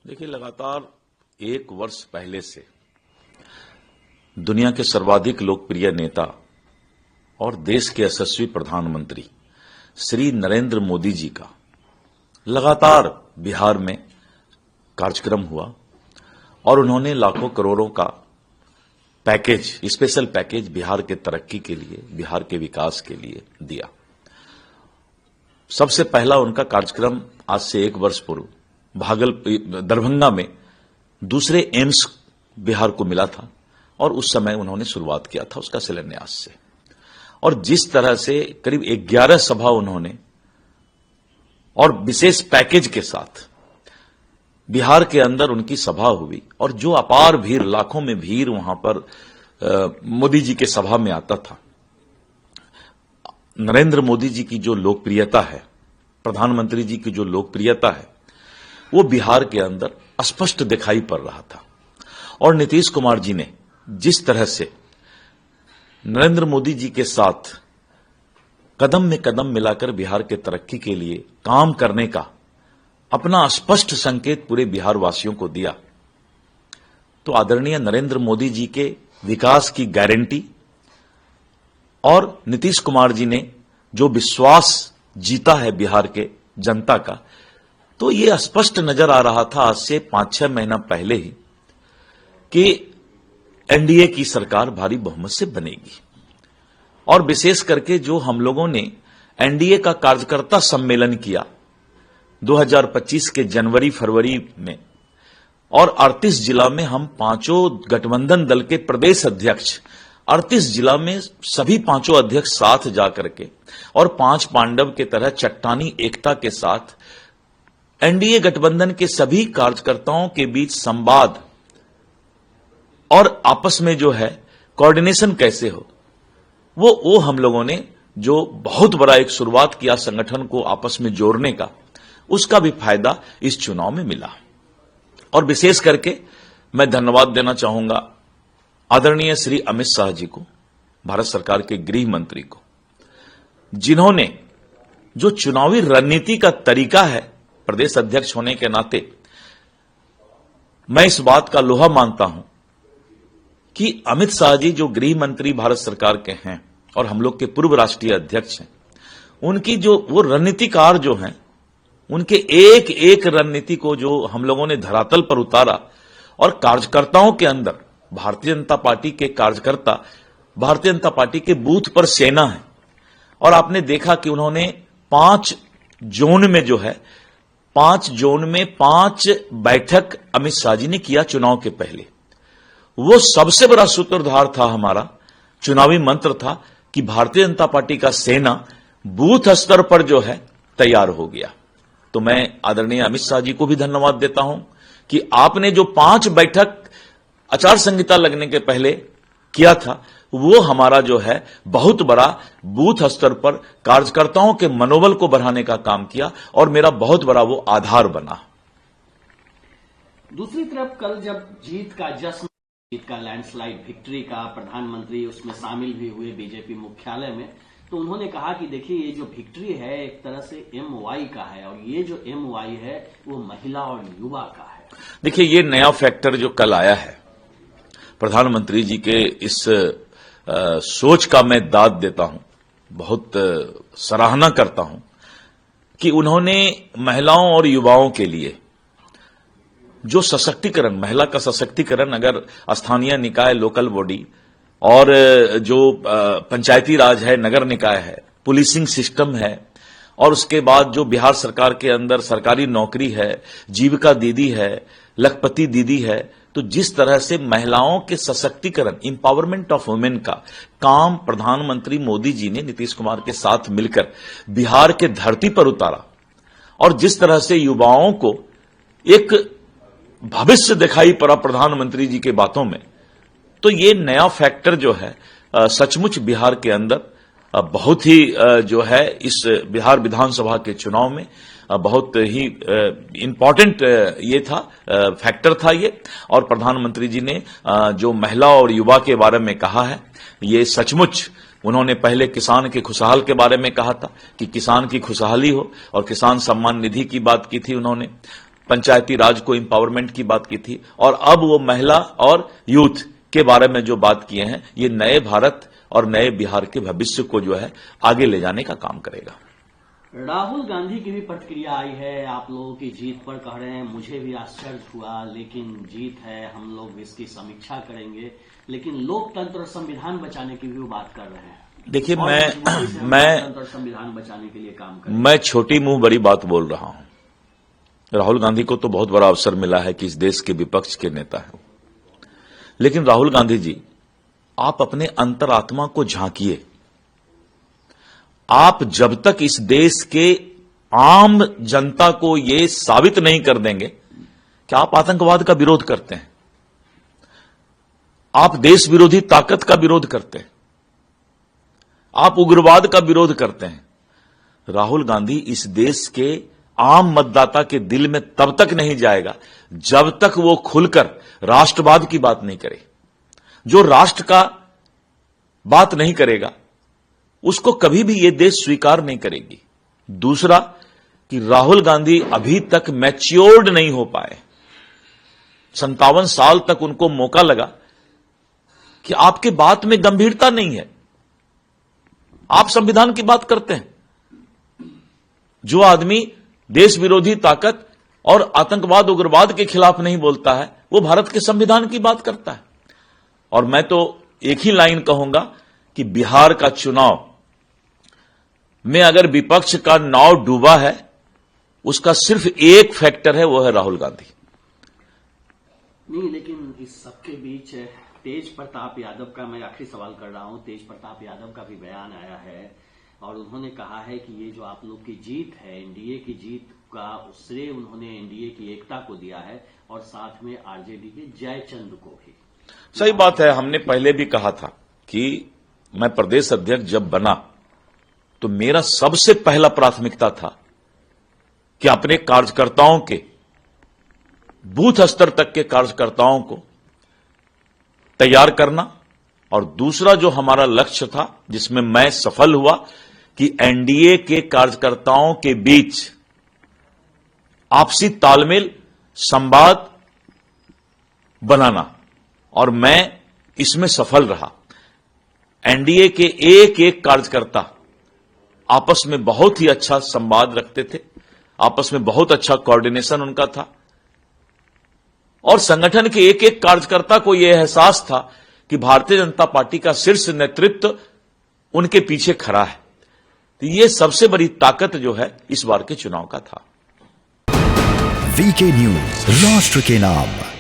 देखिए, लगातार एक वर्ष पहले से दुनिया के सर्वाधिक लोकप्रिय नेता और देश के यशस्वी प्रधानमंत्री श्री नरेंद्र मोदी जी का लगातार बिहार में कार्यक्रम हुआ और उन्होंने लाखों करोड़ों का पैकेज, स्पेशल पैकेज बिहार के तरक्की के लिए, बिहार के विकास के लिए दिया। सबसे पहला उनका कार्यक्रम आज से एक वर्ष पूर्व दरभंगा में दूसरे एम्स बिहार को मिला था और उस समय उन्होंने शुरुआत किया था उसका शिलान्यास से। और जिस तरह से करीब 11 सभा उन्होंने और विशेष पैकेज के साथ बिहार के अंदर उनकी सभा हुई और जो अपार भीड़, लाखों में भीड़ वहां पर मोदी जी के सभा में आता था। नरेंद्र मोदी जी की जो लोकप्रियता है, प्रधानमंत्री जी की जो लोकप्रियता है, वो बिहार के अंदर स्पष्ट दिखाई पड़ रहा था। और नीतीश कुमार जी ने जिस तरह से नरेंद्र मोदी जी के साथ कदम में कदम मिलाकर बिहार के तरक्की के लिए काम करने का अपना स्पष्ट संकेत पूरे बिहार वासियों को दिया, तो आदरणीय नरेंद्र मोदी जी के विकास की गारंटी और नीतीश कुमार जी ने जो विश्वास जीता है बिहार के जनता का, तो ये स्पष्ट नजर आ रहा था आज से 5-6 महीना पहले ही कि एनडीए की सरकार भारी बहुमत से बनेगी। और विशेष करके जो हम लोगों ने एनडीए का कार्यकर्ता सम्मेलन किया 2025 के जनवरी-फरवरी में, और 38 जिला में हम पांचों गठबंधन दल के प्रदेश अध्यक्ष 38 जिला में सभी पांचों अध्यक्ष साथ जाकर के और 5 पांडव के तरह चट्टानी एकता के साथ एनडीए गठबंधन के सभी कार्यकर्ताओं के बीच संवाद और आपस में जो है कोऑर्डिनेशन कैसे हो, वो हम लोगों ने जो बहुत बड़ा एक शुरुआत किया संगठन को आपस में जोड़ने का, उसका भी फायदा इस चुनाव में मिला। और विशेष करके मैं धन्यवाद देना चाहूंगा आदरणीय श्री अमित शाह जी को, भारत सरकार के गृह मंत्री को, जिन्होंने जो चुनावी रणनीति का तरीका है, प्रदेश अध्यक्ष होने के नाते मैं इस बात का लोहा मानता हूं कि अमित शाह जी जो गृह मंत्री भारत सरकार के हैं और हम लोग के पूर्व राष्ट्रीय अध्यक्ष हैं, उनकी जो वो रणनीतिकार जो हैं, उनके एक एक रणनीति को जो हम लोगों ने धरातल पर उतारा और कार्यकर्ताओं के अंदर, भारतीय जनता पार्टी के कार्यकर्ता भारतीय जनता पार्टी के बूथ पर सेना है। और आपने देखा कि उन्होंने 5 जोन में जो है 5 जोन में 5 बैठक अमित शाह जी ने किया चुनाव के पहले। वो सबसे बड़ा सूत्रधार था, हमारा चुनावी मंत्र था कि भारतीय जनता पार्टी का सेना बूथ स्तर पर जो है तैयार हो गया। तो मैं आदरणीय अमित शाह जी को भी धन्यवाद देता हूं कि आपने जो 5 बैठक आचार संहिता लगने के पहले किया था, वो हमारा जो है बहुत बड़ा बूथ स्तर पर कार्यकर्ताओं के मनोबल को बढ़ाने का काम किया और मेरा बहुत बड़ा वो आधार बना। दूसरी तरफ कल जब जीत का जश्न, जीत का लैंडस्लाइड विक्ट्री का, प्रधानमंत्री उसमें शामिल भी हुए बीजेपी मुख्यालय में, तो उन्होंने कहा कि देखिए ये जो विक्ट्री है एक तरह से MY का है और ये जो MY है वो महिला और युवा का है। देखिए, ये नया फैक्टर जो कल आया है, प्रधानमंत्री जी के इस सोच का मैं दाद देता हूं, बहुत सराहना करता हूं कि उन्होंने महिलाओं और युवाओं के लिए जो सशक्तिकरण, महिला का सशक्तिकरण, अगर स्थानीय निकाय, लोकल बॉडी और जो पंचायती राज है, नगर निकाय है, पुलिसिंग सिस्टम है, और उसके बाद जो बिहार सरकार के अंदर सरकारी नौकरी है, जीविका दीदी है, लखपति दीदी है, तो जिस तरह से महिलाओं के सशक्तिकरण, इंपावरमेंट ऑफ वुमेन का काम प्रधानमंत्री मोदी जी ने नीतीश कुमार के साथ मिलकर बिहार के धरती पर उतारा, और जिस तरह से युवाओं को एक भविष्य दिखाई पड़ा प्रधानमंत्री जी के बातों में, तो ये नया फैक्टर जो है सचमुच बिहार के अंदर बहुत ही जो है इस बिहार विधानसभा के चुनाव में बहुत ही इंपॉर्टेंट ये था, फैक्टर था ये। और प्रधानमंत्री जी ने जो महिला और युवा के बारे में कहा है, ये सचमुच उन्होंने पहले किसान के खुशहाल के बारे में कहा था कि किसान की खुशहाली हो, और किसान सम्मान निधि की बात की थी उन्होंने। पंचायती राज को एम्पावरमेंट की बात की थी, और अब वो महिला और यूथ के बारे में जो बात किए हैं, ये नए भारत और नए बिहार के भविष्य को जो है आगे ले जाने का काम करेगा। राहुल गांधी की भी प्रतिक्रिया आई है आप लोगों की जीत पर, कह रहे हैं मुझे भी आश्चर्य हुआ, लेकिन जीत है, हम लोग इसकी समीक्षा करेंगे, लेकिन लोकतंत्र और संविधान बचाने की भी वो बात कर रहे हैं। देखिए, मैं संविधान बचाने के लिए काम कर, मैं छोटी मुंह बड़ी बात बोल रहा हूं। राहुल गांधी को तो बहुत बड़ा अवसर मिला है कि इस देश के विपक्ष के नेता हैं, लेकिन राहुल गांधी जी, आप अपने अंतरात्मा को झांकिए। आप जब तक इस देश के आम जनता को यह साबित नहीं कर देंगे कि आप आतंकवाद का विरोध करते हैं, आप देश विरोधी ताकत का विरोध करते हैं, आप उग्रवाद का विरोध करते हैं, राहुल गांधी इस देश के आम मतदाता के दिल में तब तक नहीं जाएगा जब तक वो खुलकर राष्ट्रवाद की बात नहीं करे। जो राष्ट्र का बात नहीं करेगा उसको कभी भी ये देश स्वीकार नहीं करेगी। दूसरा कि राहुल गांधी अभी तक मैच्योर्ड नहीं हो पाए। 57 साल तक उनको मौका लगा कि आपके बात में गंभीरता नहीं है, आप संविधान की बात करते हैं। जो आदमी देश विरोधी ताकत और आतंकवाद उग्रवाद के खिलाफ नहीं बोलता है, वो भारत के संविधान की बात करता है। और मैं तो एक ही लाइन कहूंगा कि बिहार का चुनाव में अगर विपक्ष का नाव डूबा है, उसका सिर्फ एक फैक्टर है, वो है राहुल गांधी। नहीं, लेकिन इस सबके बीच तेज प्रताप यादव का मैं आखिरी सवाल कर रहा हूं। तेज प्रताप यादव का भी बयान आया है और उन्होंने कहा है कि ये जो आप लोग की जीत है, एनडीए की जीत का श्रेय उन्होंने एनडीए की एकता को दिया है और साथ में आरजेडी के जयचंद को भी। सही बात है। हमने पहले भी कहा था कि मैं प्रदेश अध्यक्ष जब बना तो मेरा सबसे पहला प्राथमिकता था कि अपने कार्यकर्ताओं के, बूथ स्तर तक के कार्यकर्ताओं को तैयार करना, और दूसरा जो हमारा लक्ष्य था जिसमें मैं सफल हुआ कि एनडीए के कार्यकर्ताओं के बीच आपसी तालमेल, संवाद बनाना, और मैं इसमें सफल रहा। एनडीए के एक एक कार्यकर्ता आपस में बहुत ही अच्छा संवाद रखते थे, आपस में बहुत अच्छा कोऑर्डिनेशन उनका था, और संगठन के एक एक कार्यकर्ता को यह एहसास था कि भारतीय जनता पार्टी का शीर्ष नेतृत्व उनके पीछे खड़ा है। तो यह सबसे बड़ी ताकत जो है इस बार के चुनाव का था। वीके न्यूज, राष्ट्र के नाम।